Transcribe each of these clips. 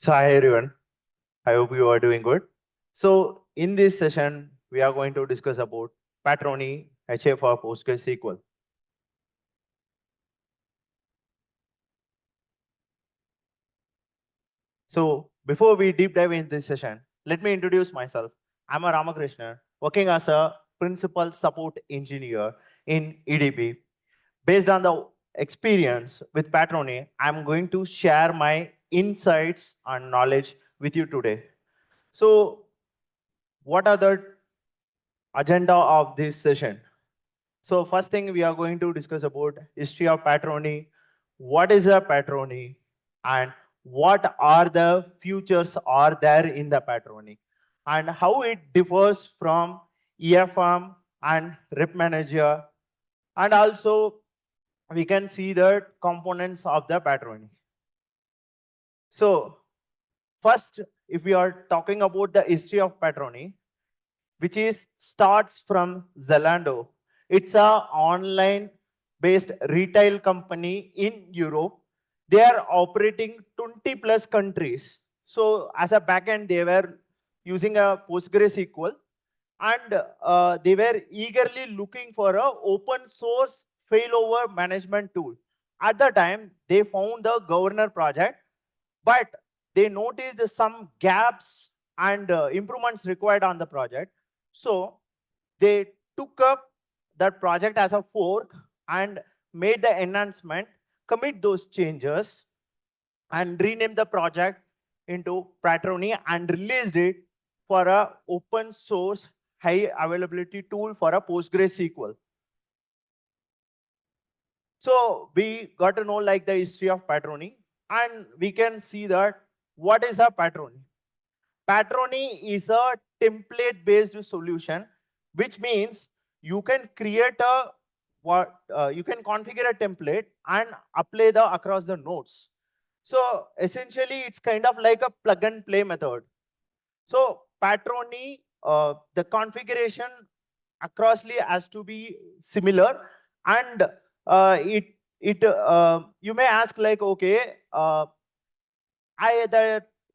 So hi everyone, I hope you are doing good. So in this session, we are going to discuss about Patroni HA for PostgreSQL. So before we deep dive into this session, let me introduce myself. I'm a RamaKrishnan, working as a principal support engineer in EDB. Based on the experience with Patroni, I'm going to share my insights and knowledge with you today. So what are the agenda of this session? So first thing we are going to discuss about history of Patroni, what is a Patroni, and what are the features are there in the Patroni, and how it differs from EFM and Rep Manager, and also we can see the components of the Patroni. So first, if we are talking about the history of Patroni, which is starts from Zalando. It's a online based retail company in Europe. They are operating 20 plus countries. So as a backend, they were using a PostgreSQL, and they were eagerly looking for a open source failover management tool. At the time, they found the Governor project, but they noticed some gaps and improvements required on the project. So they took up that project as a fork and made the enhancement, commit those changes, and rename the project into Patroni and released it for a open source high availability tool for a PostgreSQL. So we got to know like the history of Patroni, and we can see that what is a Patroni. Patroni is a template-based solution, which means you can create a you can configure a template and apply the across the nodes. So essentially, it's kind of like a plug and play method. So Patroni, the configuration acrossly has to be similar, and you may ask like, okay, I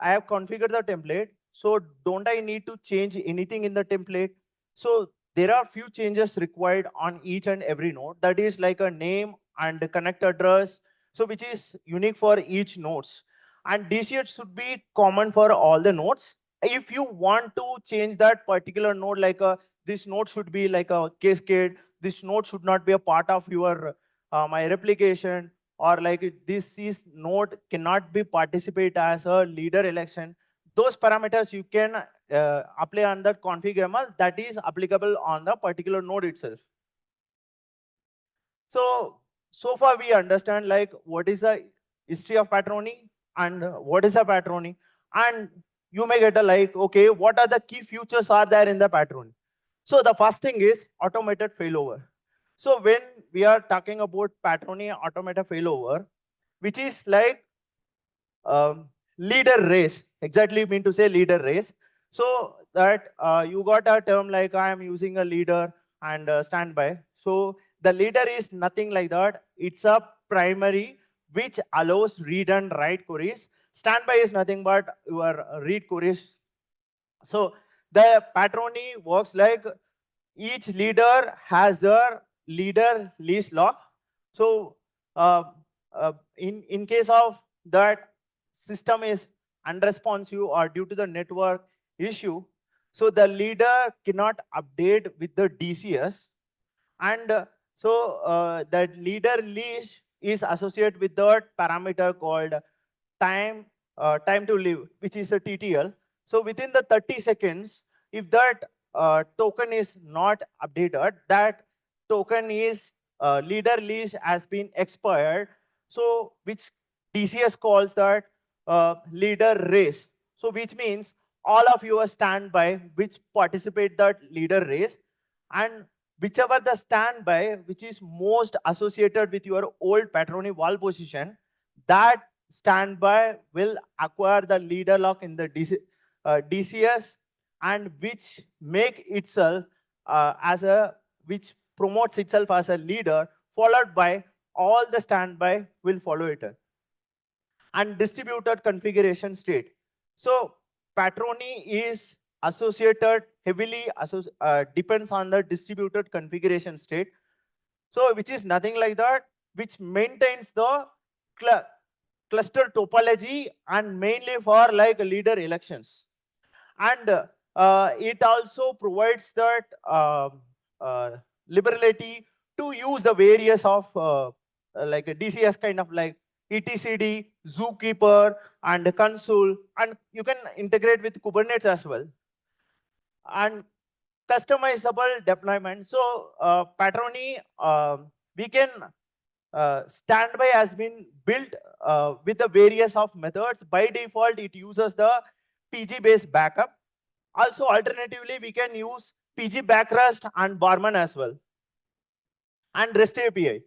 have configured the template, so don't I need to change anything in the template? So there are few changes required on each and every node. That is like a name and a connect address, so which is unique for each nodes. And DCH should be common for all the nodes. If you want to change that particular node, like this node should be like a cascade, this node should not be a part of your my replication, or like this is node cannot be participate as a leader election. Those parameters you can apply on that config YAML that is applicable on the particular node itself. So far we understand like what is the history of Patroni and what is a Patroni, and you may get a like, okay, what are the key features are there in the Patroni? So the first thing is automated failover. So when we are talking about Patroni automated failover, which is like leader race, exactly mean to say leader race. So that you got a term like I am using a leader and standby. So the leader is nothing like that. It's a primary which allows read and write queries. Standby is nothing but your read queries. So the Patroni works like each leader has their leader list lock. So in case of that system is unresponsive or due to the network issue, so the leader cannot update with the DCS, and that leader list is associated with the parameter called time to live, which is a TTL. So within the 30 seconds, if that token is not updated, that token is leader list has been expired. So which DCS calls that leader race. So which means all of you are standby which participate that leader race, and whichever the standby which is most associated with your old Patroni wall position, that standby will acquire the leader lock in the DCS, and which make itself which promotes itself as a leader, followed by all the standby will follow it. and distributed configuration state. So Patroni is associated heavily depends on the distributed configuration state. So which is nothing like that, which maintains the cluster topology and mainly for like leader elections. And it also provides that liberality to use the various of like a DCS kind of like etcd, ZooKeeper, and Consul, and you can integrate with Kubernetes as well. And customizable deployment. So Patroni, we can standby has been built with the various of methods. By default, it uses the PG-based backup. Also, alternatively, we can use PG backrest and Barman as well. And REST API.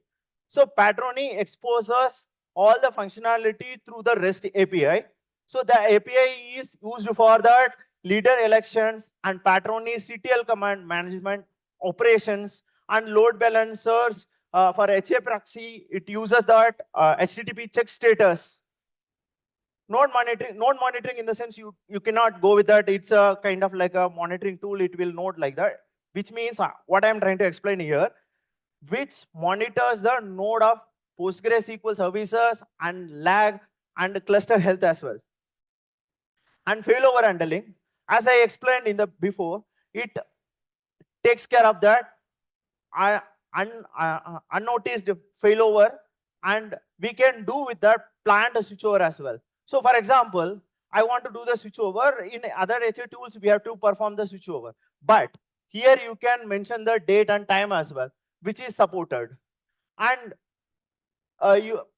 So Patroni exposes all the functionality through the REST API. So the API is used for that leader elections and Patroni CTL command management operations and load balancers. For HA proxy, it uses that HTTP check status. Node monitoring in the sense you cannot go with that. It's a kind of like a monitoring tool. It will node like that, which means what I'm trying to explain here, which monitors the node of PostgreSQL services and lag and cluster health as well. And failover handling, as I explained in the before, it takes care of that unnoticed failover, and we can do with that planned switchover as well. So for example, I want to do the switchover. In other HA tools, we have to perform the switchover. But here you can mention the date and time as well, which is supported. And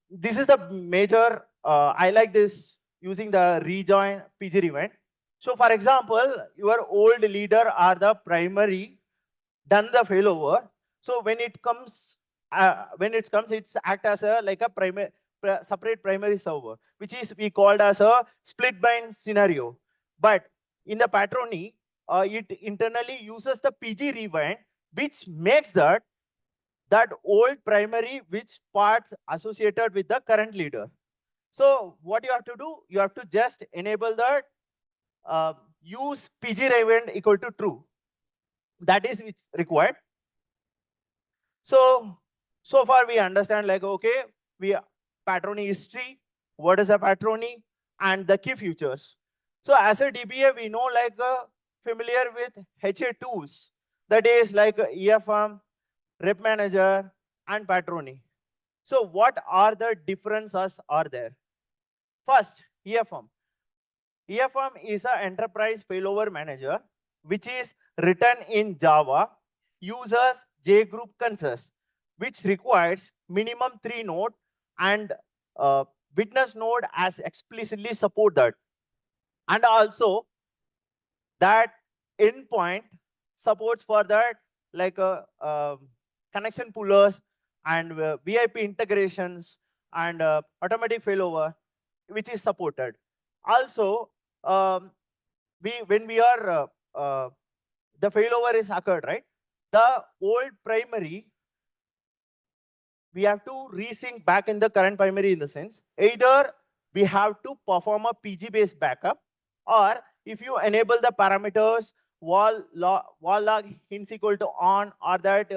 this is the major, I like this using the rejoin PG event. So for example, your old leader are the primary, done the failover. So when it comes, it's act as a like a separate primary server, which is we called as a split bind scenario. But in the Patroni, it internally uses the PG rewind, which makes that old primary which parts associated with the current leader. So what you have to do, you have to just enable that use PG rewind equal to true. That is which required. So far we understand like, okay, Patroni history, what is a Patroni, and the key features. So as a DBA, we know like familiar with HA tools, that is like EFM, Rep Manager, and Patroni. So what are the differences are there? First, EFM. EFM is an enterprise failover manager, which is written in Java, uses JGroup consensus, which requires minimum 3 node, and witness node as explicitly support that. And also that endpoint supports for that like connection pullers and VIP integrations and automatic failover, which is supported. Also, when we are the failover is occurred, right? The old primary, we have to resync back in the current primary in the sense, either we have to perform a PG-based backup, or if you enable the parameters wall log hints equal to on, or that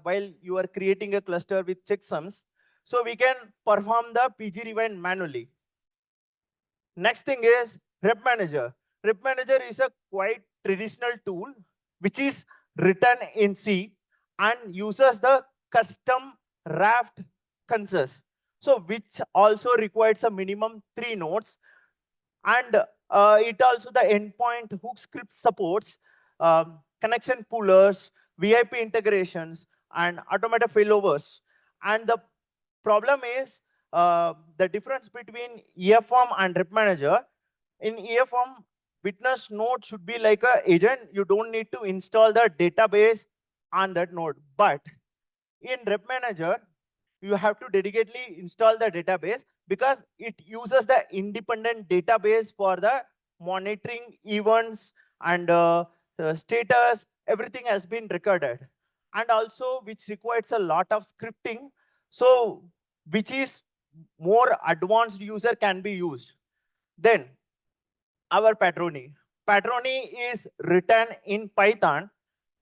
while you are creating a cluster with checksums, so we can perform the PG rewind manually. Next thing is Rep Manager. Rep Manager is a quite traditional tool which is written in C and uses the custom raft consensus, so which also requires a minimum 3 nodes, and it also the endpoint hook script supports connection pullers, VIP integrations, and automated failovers. And the problem is the difference between EFM and Rep Manager. In EFM, witness node should be like an agent. You don't need to install the database on that node. But in Rep Manager, you have to dedicatedly install the database because it uses the independent database for the monitoring events and the status. Everything has been recorded, and also which requires a lot of scripting. So which is more advanced user can be used. Then our Patroni. Patroni is written in Python,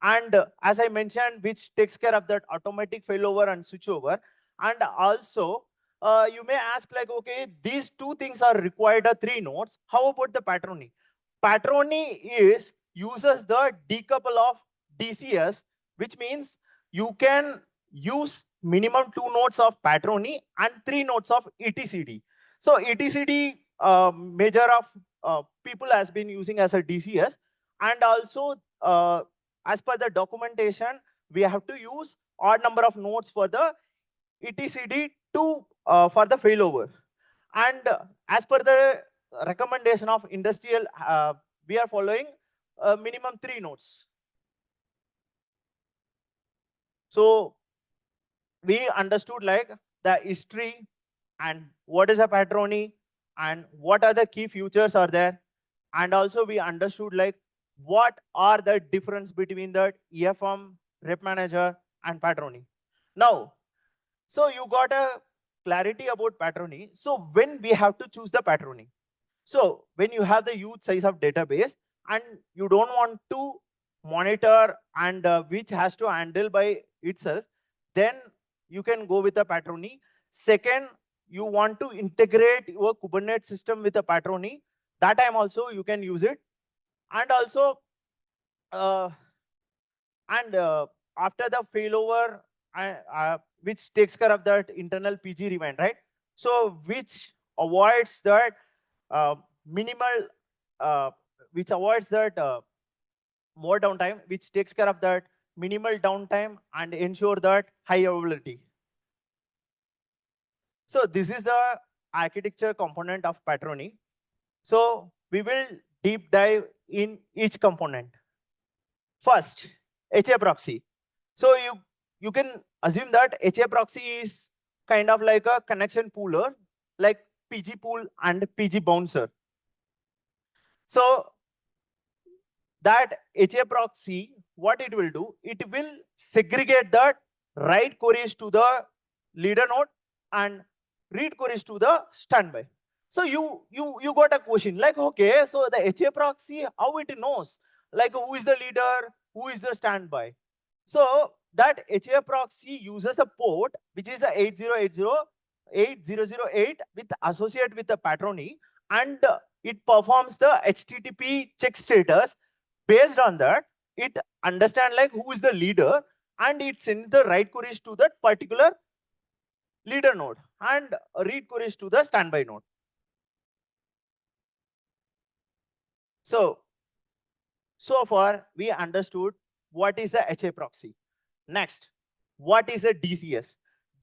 and as I mentioned, which takes care of that automatic failover and switchover. And also, you may ask like, okay, these two things are required 3 nodes. How about the Patroni? Patroni is uses the decouple of DCS, which means you can use minimum 2 nodes of Patroni and 3 nodes of etcd. So etcd major of people has been using as a DCS, and also as per the documentation, we have to use odd number of nodes for the etcd to for the failover. And as per the recommendation of industrial, we are following minimum 3 nodes. So we understood like the history and what is a Patroni and what are the key features are there. And also we understood like what are the difference between the EFM, Rep Manager and Patroni. Now, so you got a clarity about Patroni. So when we have to choose the Patroni? So when you have the huge size of database and you don't want to monitor and which has to handle by itself, then you can go with a Patroni. Second, you want to integrate your Kubernetes system with a Patroni. That time also you can use it. And also, after the failover, which takes care of that internal PG rewind, right? So which avoids that minimal, which avoids that more downtime, which takes care of that minimal downtime and ensure that high availability. So this is the architecture component of Patroni. So we will deep dive in each component. First, HA proxy. So you can assume that HA proxy is kind of like a connection pooler, like PG pool and PG bouncer. So that HA proxy, what it will do, it will segregate the write queries to the leader node and read queries to the standby. So you got a question like, okay, so the HA proxy, how it knows like who is the leader, who is the standby? So that HA proxy uses a port which is a 8008 with associate with the Patroni, and it performs the HTTP check status. Based on that, it understands like who is the leader, and it sends the write queries to that particular leader node and read queries to the standby node. So far we understood what is a HA proxy. Next, what is a DCS?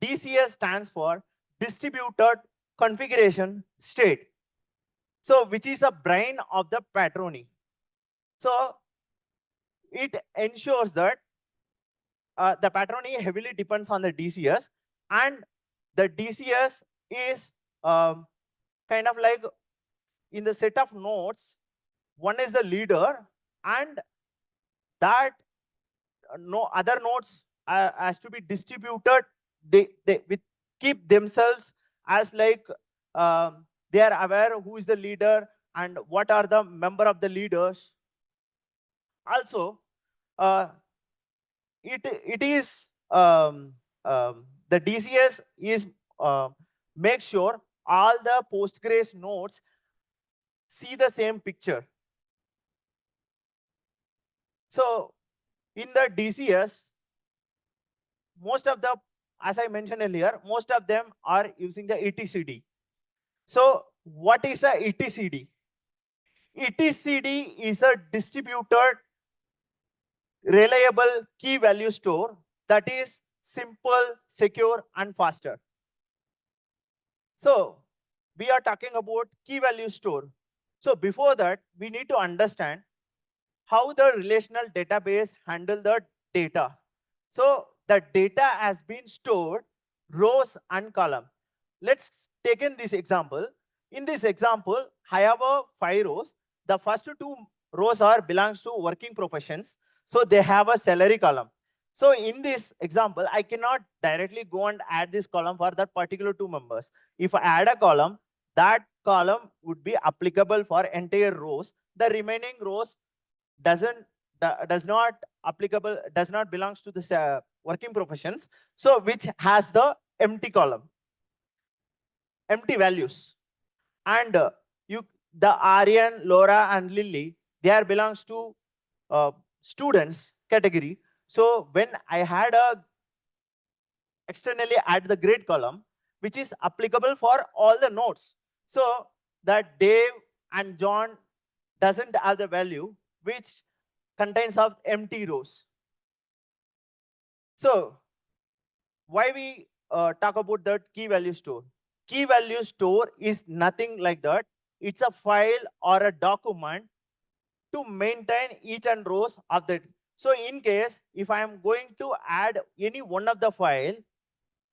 DCS stands for Distributed Configuration State. So which is the brain of the Patroni. So it ensures that the Patroni heavily depends on the DCS, and the DCS is kind of like in the set of nodes, one is the leader, and that no other nodes has to be distributed. They keep themselves as like they are aware who is the leader and what are the member of the leaders. Also, it is the DCS is make sure all the Postgres nodes see the same picture. So in the DCS, most of the, as I mentioned earlier, most of them are using the etcd. So what is a etcd? etcd is a distributed reliable key value store that is simple, secure, and faster. So we are talking about key value store. So before that, we need to understand how the relational database handle the data. So the data has been stored rows and column. Let's take in this example. In this example, I have 5 rows. The first 2 rows are belongs to working professions. So they have a salary column. So in this example, I cannot directly go and add this column for that particular 2 members. If I add a column, that column would be applicable for entire rows. The remaining rows does not applicable, does not belongs to the working professions. So which has the empty column, empty values. And the Aryan, Laura, and Lily, they are belongs to students category. So when I had a externally add the grade column, which is applicable for all the nodes. So that Dave and John doesn't have the value, which contains of empty rows. So why we talk about that key value store? Key value store is nothing like that. It's a file or a document to maintain each and rows of that. So in case if I am going to add any one of the file,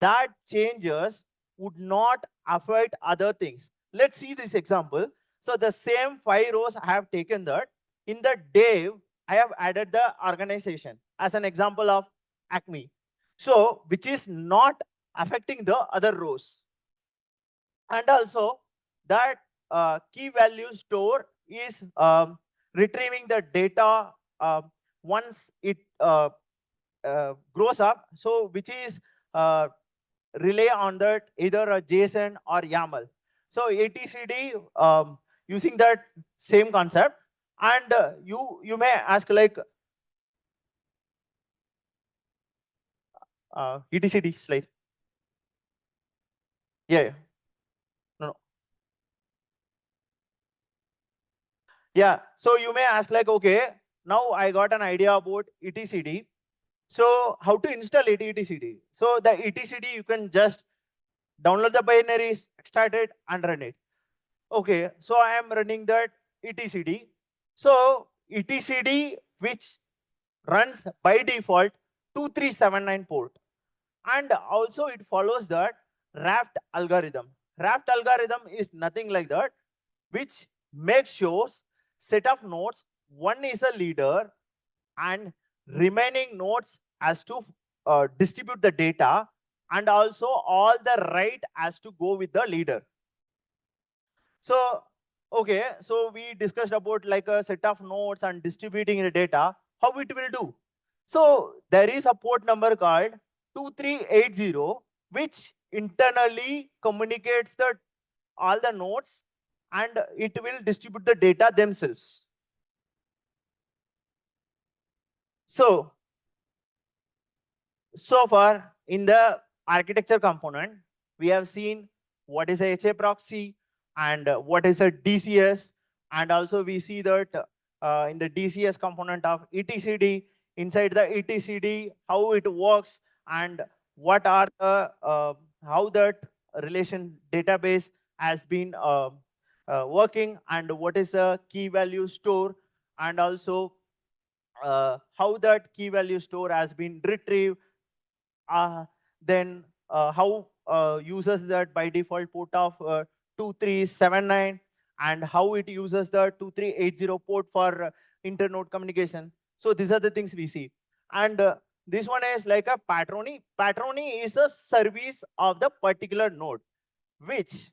that changes would not affect other things. Let's see this example. So the same 5 rows I have taken that. In the Dave, I have added the organization as an example of Acme. So which is not affecting the other rows. And also that key value store is retrieving the data once it grows up. So which is rely on that either a JSON or YAML. So ATCD using that same concept. And you may ask like ETCD slide. Yeah. No. Yeah. So you may ask like, okay, now I got an idea about ETCD. So how to install ETCD? So the ETCD, you can just download the binaries, extract it, and run it. Okay, so I am running that ETCD. So ETCD, which runs by default 2379 port. And also it follows that raft algorithm. Raft algorithm is nothing like that, which makes sure set of nodes, one is a leader and remaining nodes has to distribute the data, and also all the right has to go with the leader. So, okay, so we discussed about like a set of nodes and distributing the data, how it will do. So there is a port number called 2380, which internally communicates the all the nodes and it will distribute the data themselves. So far in the architecture component, we have seen what is a HA proxy and what is a DCS. And also we see that in the DCS component of ETCD, inside the ETCD, how it works and what are the, how that relation database has been working and what is a key value store, and also how that key value store has been retrieved, then how uses that by default port of 2379 and how it uses the 2380 port for internode communication. So these are the things we see. And this one is like a Patroni. Patroni is a service of the particular node, which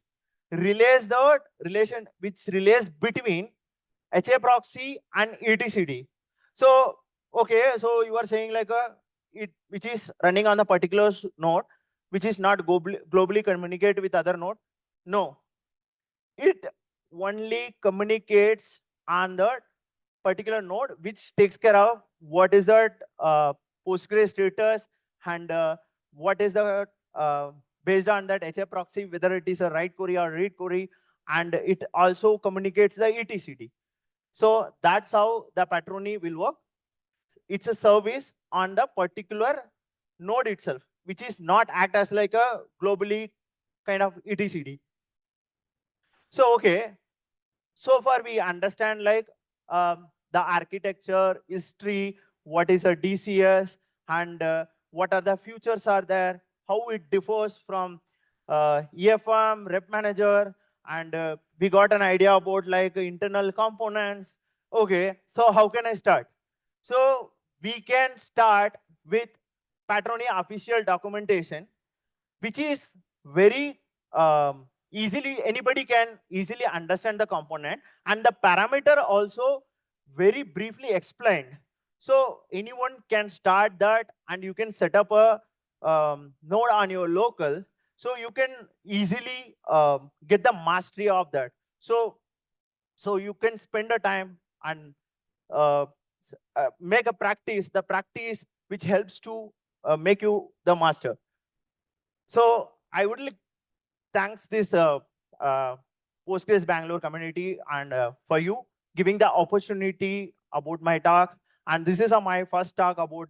relays the relation, which relays between HA proxy and ETCD. So, okay, so you are saying like which is running on the particular node, which is not globally communicate with other node. No, it only communicates on the particular node, which takes care of what is the Postgres status and what is the based on that HA proxy, whether it is a write query or read query, and it also communicates the ETCD. So that's how the Patroni will work. It's a service on the particular node itself, which is not act as like a globally kind of ETCD. So, okay, so far we understand like the architecture, history, what is a DCS, and what are the features are there, how it differs from EFM, Rep Manager, and we got an idea about like internal components. Okay, so how can I start? So we can start with Patroni official documentation, which is very anybody can easily understand the component, and the parameter also very briefly explained. So anyone can start that, and you can set up a node on your local, so you can easily get the mastery of that. So you can spend the time and make a practice, the practice which helps to make you the master. So I would like thanks this Postgres Bangalore community and for you giving the opportunity about my talk. And this is my first talk about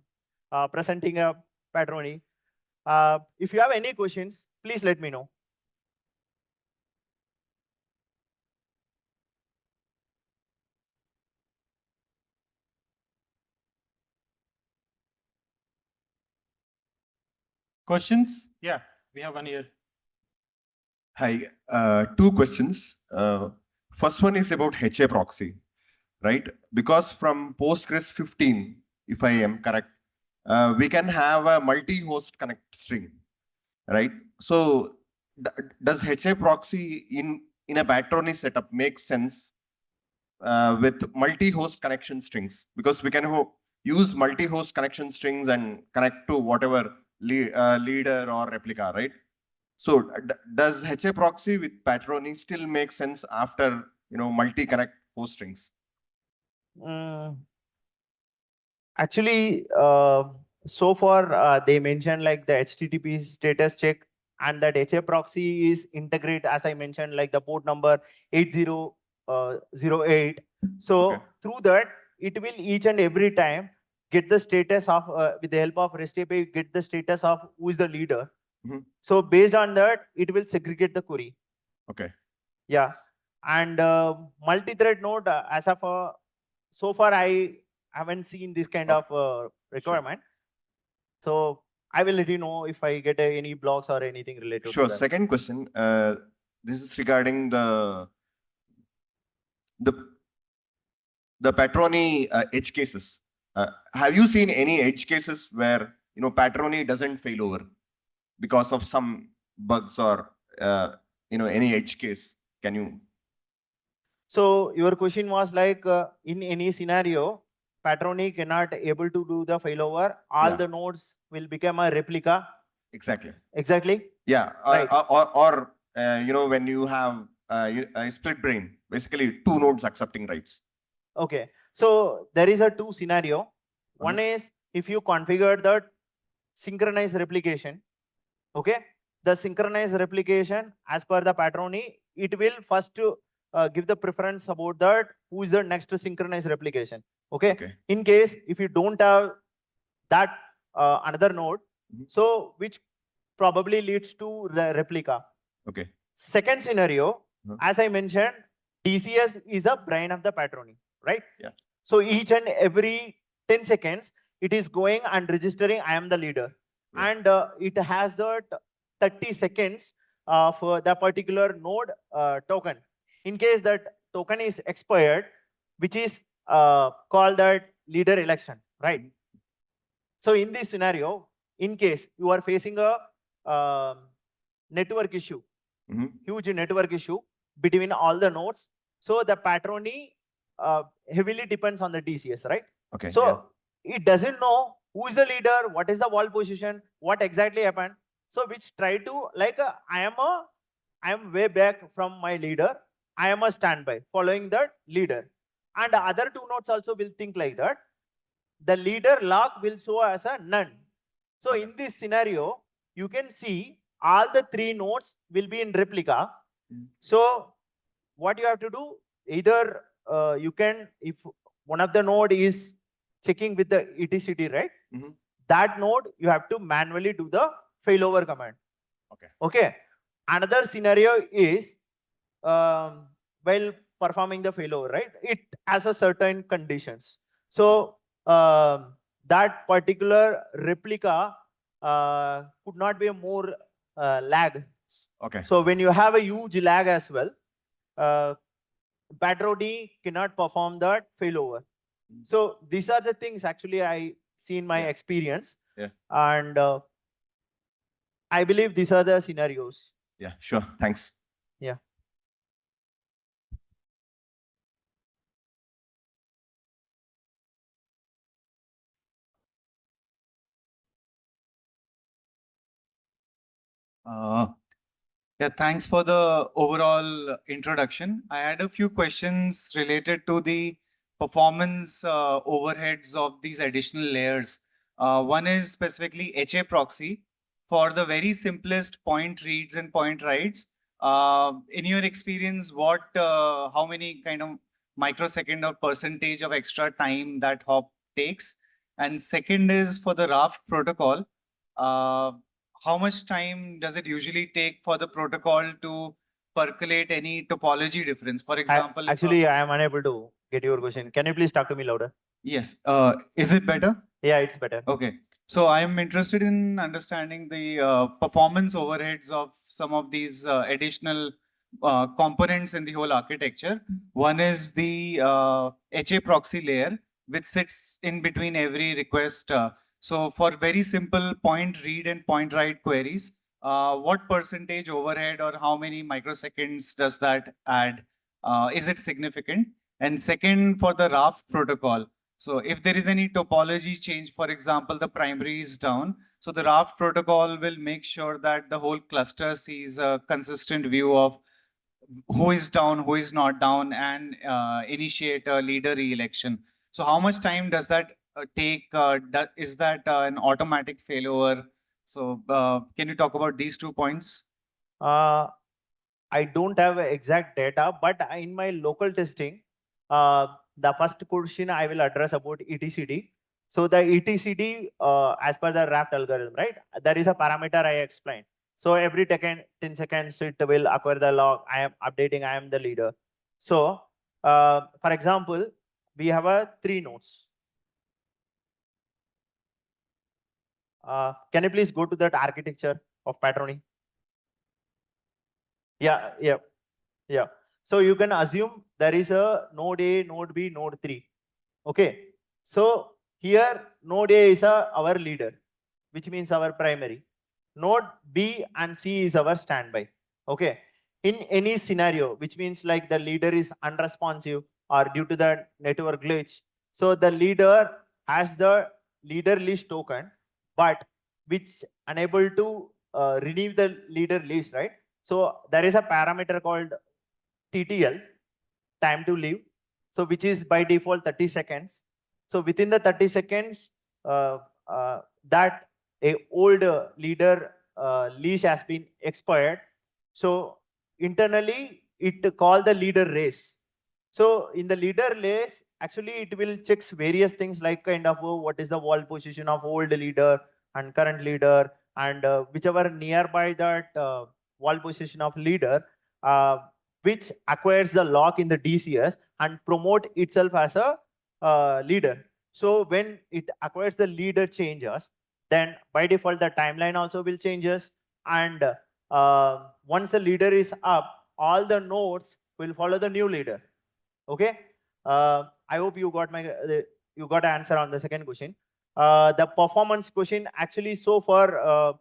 presenting a Patroni. If you have any questions, please let me know. Questions? Yeah, we have one here. Hi, two questions. First one is about HA proxy, right? Because from Postgres 15, if I am correct, we can have a multi-host connect string, right? So does HA proxy in a Patroni setup make sense with multi-host connection strings? Because we can use multi-host connection strings and connect to whatever leader or replica, right? So does HA proxy with Patroni still make sense after multi-connect host strings? Actually, so far they mentioned like the HTTP status check, and that HA proxy is integrate, as I mentioned, like the port number 8008. So through that, it will each and every time get the status of with the help of REST API, get the status of who is the leader. So based on that, it will segregate the query. Okay. Yeah, and multi-thread node, as of so far I haven't seen this kind of requirement. Sure. So I will let you know if I get any blogs or anything related to that. Second question. This is regarding the Patroni edge cases. Have you seen any edge cases where Patroni doesn't fail over because of some bugs or any edge case? Can you? So your question was like in any scenario, Patroni cannot able to do the failover. All the nodes will become a replica. Exactly. Exactly. Yeah. Right. Or when you have a split brain, basically two nodes accepting writes. Okay. So there is a two scenario. One is if you configure the synchronized replication. Okay. The synchronized replication, as per the Patroni, it will first give the preference about that who is the next synchronized replication. Okay. In case if you don't have that another node, so which probably leads to the replica. Okay. Second scenario, as I mentioned, DCS is a brain of the Patroni, right? Yeah. So each and every 10 seconds, it is going and registering I am the leader. Yeah. And it has that 30 seconds for the particular node token. In case that token is expired, which is called that leader election, right? So in this scenario, in case you are facing a network issue, huge network issue between all the nodes, so the Patroni heavily depends on the DCS, right? Okay. So it doesn't know who is the leader, what is the wall position, what exactly happened. So which try to like I am way back from my leader. I am a standby following the leader, and the other two nodes also will think like that. The leader log will show as a none. So in this scenario, you can see all the three nodes will be in replica. So what you have to do, either you can, if one of the node is checking with the etcd, right? That node you have to manually do the failover command. Okay. Another scenario is while performing the failover, right? It has a certain conditions. So that particular replica could not be a more lag. Okay. So when you have a huge lag as well, Patroni cannot perform that failover. So these are the things actually I see in my experience. Yeah. And I believe these are the scenarios. Yeah, sure. Thanks. Yeah. Yeah, thanks for the overall introduction. I had a few questions related to the performance overheads of these additional layers. One is specifically HA proxy. For the very simplest point reads and point writes, in your experience, how many kind of microsecond or percentage of extra time that hop takes? And second is for the raft protocol. How much time does it usually take for the protocol to percolate any topology difference? For example, Actually, I am unable to get your question. Can you please talk to me louder? yes. Is it better? Yeah, it's better. Okay. So I am interested in understanding the performance overheads of some of these additional components in the whole architecture. One is the HA proxy layer, which sits in between every request. So for very simple point read and point write queries, what percentage overhead or how many microseconds does that add? Is it significant? And second, for the raft protocol. So if there is any topology change, for example, the primary is down, so the raft protocol will make sure that the whole cluster sees a consistent view of who is down, who is not down, and initiate a leader re-election. So how much time does that take? Is that an automatic failover? So can you talk about these 2 points? I don't have exact data, but in my local testing, the first question I will address about etcd. So the etcd, as per the raft algorithm, right? There is a parameter I explained. So every 10 seconds, it will acquire the log. I am updating, I am the leader. So for example, we have 3 nodes. Can you please go to that architecture of Patroni? Yeah. So you can assume there is a node A, node B, node 3. Okay. So here node A is our leader, which means our primary. Node B and C is our standby. Okay. In any scenario, which means like the leader is unresponsive or due to the network glitch, so the leader has the leader list token, but which unable to renew the leader list, right? So there is a parameter called TTL, time to leave, so which is by default 30 seconds. So within the 30 seconds, that a old leader leash has been expired. So internally, it call the leader race. So in the leader race, actually it will checks various things like kind of what is the wall position of old leader and current leader, and whichever nearby that wall position of leader, which acquires the lock in the DCS and promote itself as a leader. So when it acquires the leader changes, then by default the timeline also will changes, and once the leader is up, all the nodes will follow the new leader. Okay. I hope you got you got an answer on the second question. The performance question, actually, so far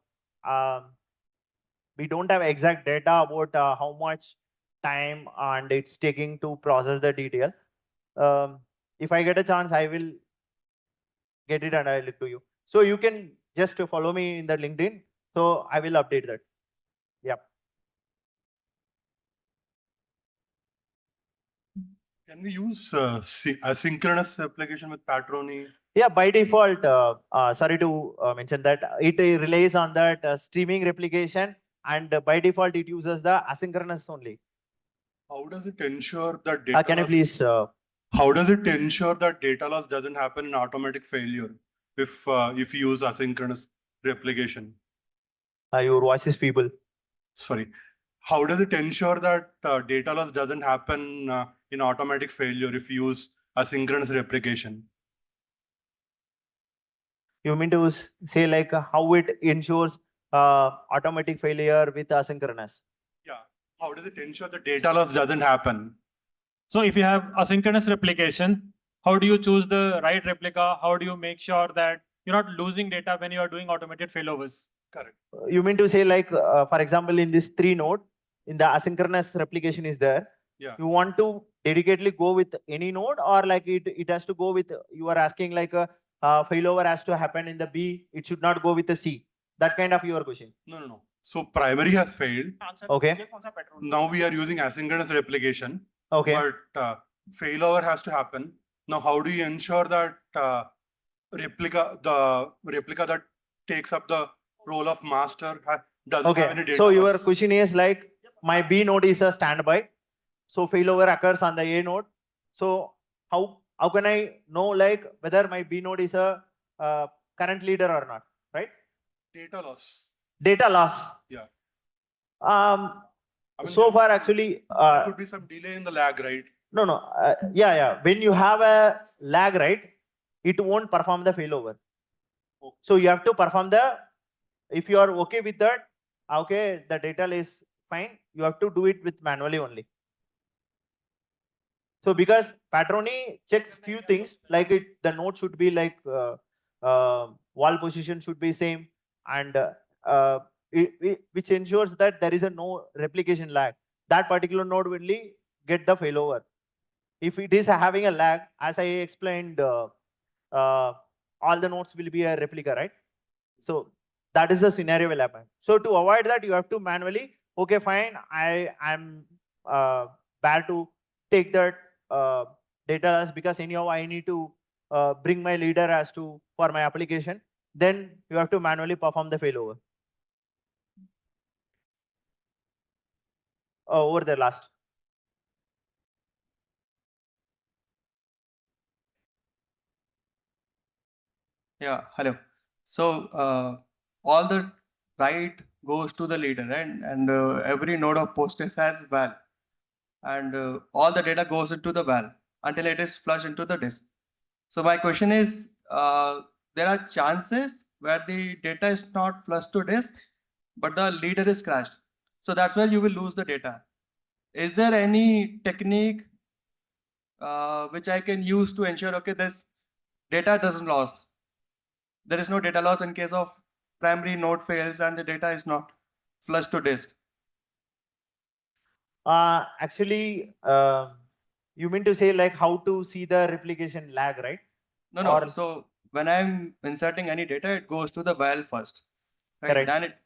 we don't have exact data about how much time and it's taking to process the detail. If I get a chance, I will get it and I'll look to you. So you can just follow me in the LinkedIn. So I will update that. Yeah. Can we use asynchronous replication with Patroni? Yeah, by default, sorry to mention that it relies on that streaming replication, and by default it uses the asynchronous only. How does it ensure that data Can you loss, please? how does it ensure that data loss doesn't happen in automatic failure if you use asynchronous replication? Your voice is feeble. Sorry. How does it ensure that data loss doesn't happen in automatic failure if you use asynchronous replication? You mean to say like how it ensures automatic failure with asynchronous? Yeah. How does it ensure that data loss doesn't happen? So if you have asynchronous replication, how do you choose the right replica? How do you make sure that you're not losing data when you are doing automated failovers. Correct. You mean to say like, for example, in this 3 node, in the asynchronous replication is there. Yeah. You want to dedicatedly go with any node, or like it has to go with, you are asking like a failover has to happen in the B, it should not go with the C. That kind of your question. No. So primary has failed. Okay. Now we are using asynchronous replication. Okay. But failover has to happen. Now, how do you ensure that the replica that takes up the role of master doesn't have any Okay. data So your loss? question is like, my B node is a standby. So failover occurs on the A node. So how can I know like whether my B node is a current leader or not, right? Data loss. Data loss. Yeah. Um, I mean, so there- far actually, there could be some delay in the lag, right? no. Yeah. When you have a lag, right, it won't perform the failover. Okay. So you have to perform the, if you are okay with that, okay, the data is fine. You have to do it with manually only. So because Patroni checks few things like the node should be like wall position should be same, and which ensures that there is a no replication lag. That particular node will only get the failover. If it is having a lag, as I explained, all the nodes will be a replica, right? So that is the scenario will happen. So to avoid that, you have to manually, okay, fine, I'm bad to take that data as, because anyhow I need to bring my leader as to for my application. Then you have to manually perform the failover. Over the last. Yeah, hello. So all the write goes to the leader, right? And every node of Postgres has val, and all the data goes into the val until it is flushed into the disk. So my question is, there are chances where the data is not flushed to disk, but the leader is crashed. So that's where you will lose the data. Is there any technique which I can use to ensure, okay, this data doesn't loss? There is no data loss in case of primary node fails and the data is not flushed to disk. Actually, you mean to say like how to see the replication lag, right? No. Or- So when I'm inserting any data, it goes to the val first, right? Correct. Then it,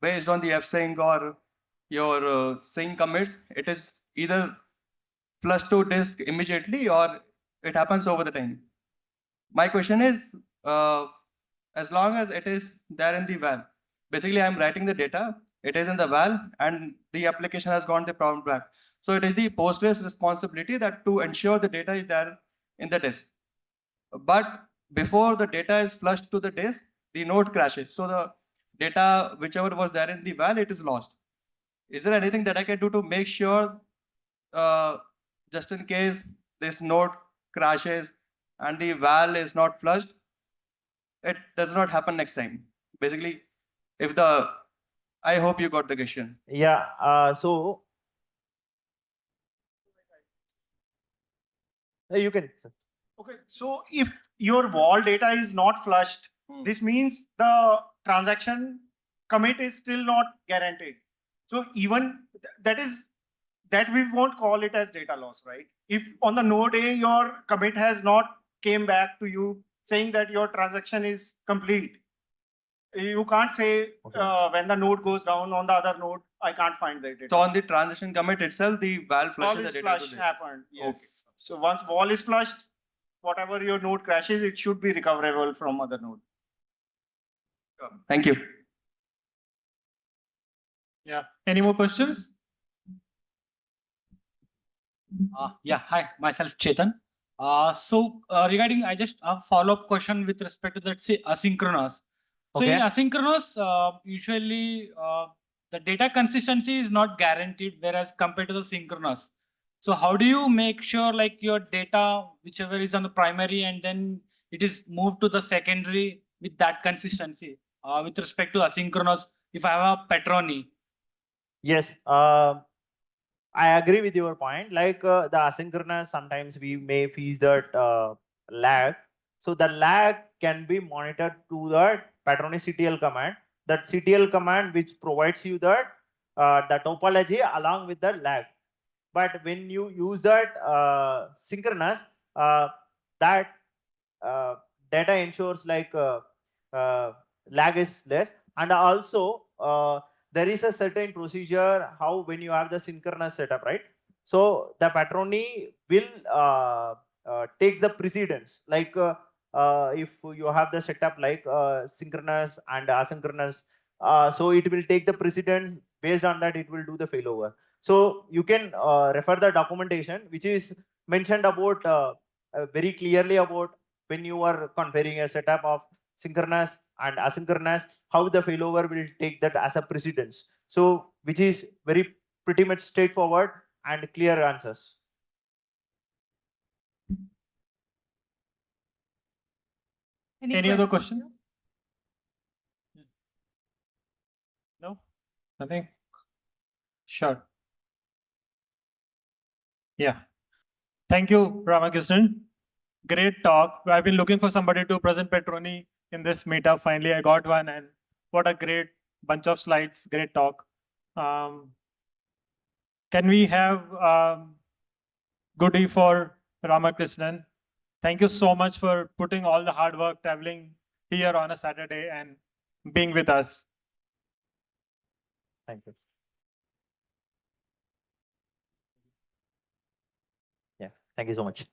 based on the fsync or your sync commits, it is either flushed to disk immediately or it happens over the time. My question is, as long as it is there in the val, basically I'm writing the data, it is in the val and the application has gone the prompt back. So it is the Postgres responsibility that to ensure the data is there in the disk. But before the data is flushed to the disk, the node crashes. So the data, whichever was there in the val, it is lost. Is there anything that I can do to make sure, just in case this node crashes and the val is not flushed, it does not happen next time? Basically, if the, I hope you got the question. Yeah. So you can. Sir. Okay, so if your wall data is not flushed, this means the transaction commit is still not guaranteed. So even that we won't call it as data loss, right? If on the node A your commit has not came back to you saying that your transaction is complete, you can't say when the node goes down on the other node, I can't find the data. So on the transaction commit itself, the val Wall flushes the is data to flush disk. happened. Yes. So once wall is flushed, whatever your node crashes, it should be recoverable from other node. Thank you. Yeah. Any more questions? Yeah, hi, myself Chetan. Regarding, I just a follow-up question with respect to that, say asynchronous. So in Okay. asynchronous, usually the data consistency is not guaranteed, whereas compared to the synchronous. So how do you make sure like your data, whichever is on the primary, and then it is moved to the secondary with that consistency with respect to asynchronous? If I have a Patroni, Yes. I agree with your point. Like the asynchronous, sometimes we may face that lag. So the lag can be monitored to the Patroni CTL command. That CTL command which provides you that the topology along with the lag. But when you use that synchronous, that data ensures like lag is less, and also there is a certain procedure how when you have the synchronous setup, right? So the Patroni will takes the precedence. Like if you have the setup like synchronous and asynchronous, so it will take the precedence. Based on that, it will do the failover. So you can refer the documentation which is mentioned about very clearly about when you are configuring a setup of synchronous and asynchronous, how the failover will take that as a precedence. So which is very pretty much straightforward and clear answers. Any other question? No? Nothing? Sure. Yeah. Thank you, RamaKrishnan. Great talk. I've been looking for somebody to present Patroni in this meetup. Finally, I got one, and what a great bunch of slides. Great talk. Can we have goodie for RamaKrishnan? Thank you so much for putting all the hard work, traveling here on a Saturday and being with us. Thank you. Yeah, thank you so much.